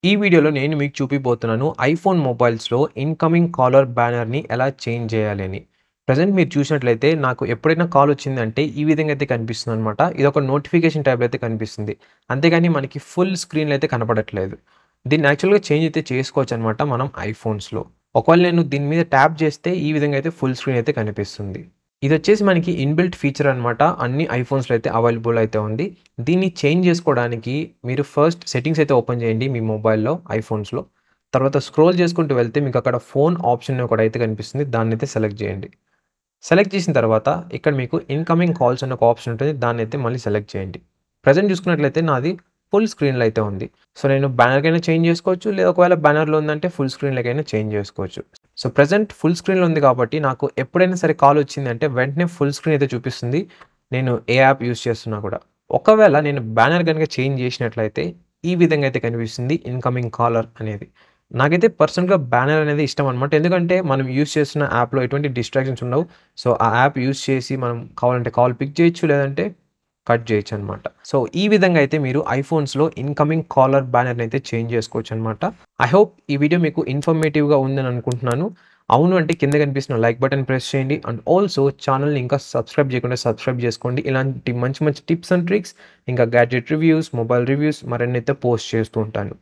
ఈ వీడియోలో నేను మీకు చూపిపోతున్నాను ఐఫోన్ మొబైల్స్‌లో ఇన్‌కమింగ్ కాలర్ బ్యానర్‌ని ఎలా చేంజ్ చేయాలి అని. ప్రెజెంట్ మీరు చూసినట్లయితే నాకు ఎప్పుడైనా కాల్ వచ్చిందంటే ఈ విధంగా అయితే కనిపిస్తుందనమాట. ఇదొక నోటిఫికేషన్ టైప్‌లో అయితే కనిపిస్తుంది. అంతేగాని మనకి ఫుల్ స్క్రీన్‌లో అయితే కనపడట్లేదు. దీన్ని యాక్చువల్‌గా చేంజ్ అయితే చేసుకోవచ్చనమాట మనం ఐఫోన్స్‌లో. ఒకవేళ నేను దీని మీద ట్యాప్ చేస్తే ఈ విధంగా అయితే ఫుల్ స్క్రీన్ అయితే కనిపిస్తుంది. ఇదొచ్చేసి మనకి ఇన్‌బిల్ట్ ఫీచర్ అనమాట. అన్ని ఐఫోన్స్‌లో అయితే అవైలబుల్ అయితే ఉంది. దీన్ని చేంజ్ చేసుకోవడానికి మీరు ఫస్ట్ సెట్టింగ్స్ అయితే ఓపెన్ చేయండి మీ మొబైల్‌లో, ఐఫోన్స్‌లో. తర్వాత స్క్రోల్ చేసుకుంటూ వెళ్తే మీకు అక్కడ ఫోన్ ఆప్షన్ ఒకటైతే కనిపిస్తుంది. దాన్నైతే సెలెక్ట్ చేయండి. సెలెక్ట్ చేసిన తర్వాత ఇక్కడ మీకు ఇన్‌కమింగ్ కాల్స్ అనే ఒక ఆప్షన్ ఉంటుంది. దాన్నైతే మళ్ళీ సెలెక్ట్ చేయండి. ప్రెజెంట్ చూసుకున్నట్లయితే నాది ఫుల్ స్క్రీన్‌లో అయితే ఉంది. సో, నేను బ్యానర్‌కైనా చేంజ్ చేసుకోవచ్చు. లేదా ఒకవేళ బ్యానర్‌లో ఉందంటే ఫుల్ స్క్రీన్‌లోకైనా చేంజ్ చేసుకోవచ్చు. సో, ప్రెజెంట్ ఫుల్ స్క్రీన్‌లో ఉంది కాబట్టి నాకు ఎప్పుడైనా సరే కాల్ వచ్చిందంటే వెంటనే ఫుల్ స్క్రీన్ అయితే చూపిస్తుంది. నేను ఏ యాప్ యూజ్ చేస్తున్నా కూడా. ఒకవేళ నేను బ్యానర్ గనుక చేంజ్ చేసినట్లయితే ఈ విధంగా అయితే కనిపిస్తుంది ఇన్‌కమింగ్ కాలర్ అనేది. నాకైతే పర్సనల్‌గా బ్యానర్ అనేది ఇష్టం అనమాట. ఎందుకంటే మనం యూజ్ చేస్తున్న యాప్‌లో ఎటువంటి డిస్ట్రాక్షన్స్ ఉండవు. సో, ఆ యాప్ యూజ్ చేసి మనం కావాలంటే కాల్ పిక్ చేయొచ్చు. లేదంటే కట్ చేయొచ్చనమాట. సో, ఈ విధంగా అయితే మీరు ఐఫోన్స్‌లో ఇన్‌కమింగ్ కాలర్ బ్యానర్‌ని అయితే చేంజ్ చేసుకోవచ్చనమాట. ఐ హోప్ ఈ వీడియో మీకు ఇన్ఫర్మేటివ్‌గా ఉందని అనుకుంటున్నాను. అవును అంటే కింద కనిపిస్తున్న లైక్ బటన్ ప్రెస్ చేయండి. అండ్ ఆల్సో ఛానెల్‌ని ఇంకా సబ్స్క్రైబ్ చేయకుండా సబ్స్క్రైబ్ చేసుకోండి. ఇలాంటి మంచి మంచి టిప్స్ అండ్ ట్రిక్స్ ఇంకా గ్యాడ్జెట్ రివ్యూస్, మొబైల్ రివ్యూస్ మరిన్నైతే పోస్ట్ చేస్తూ ఉంటాను.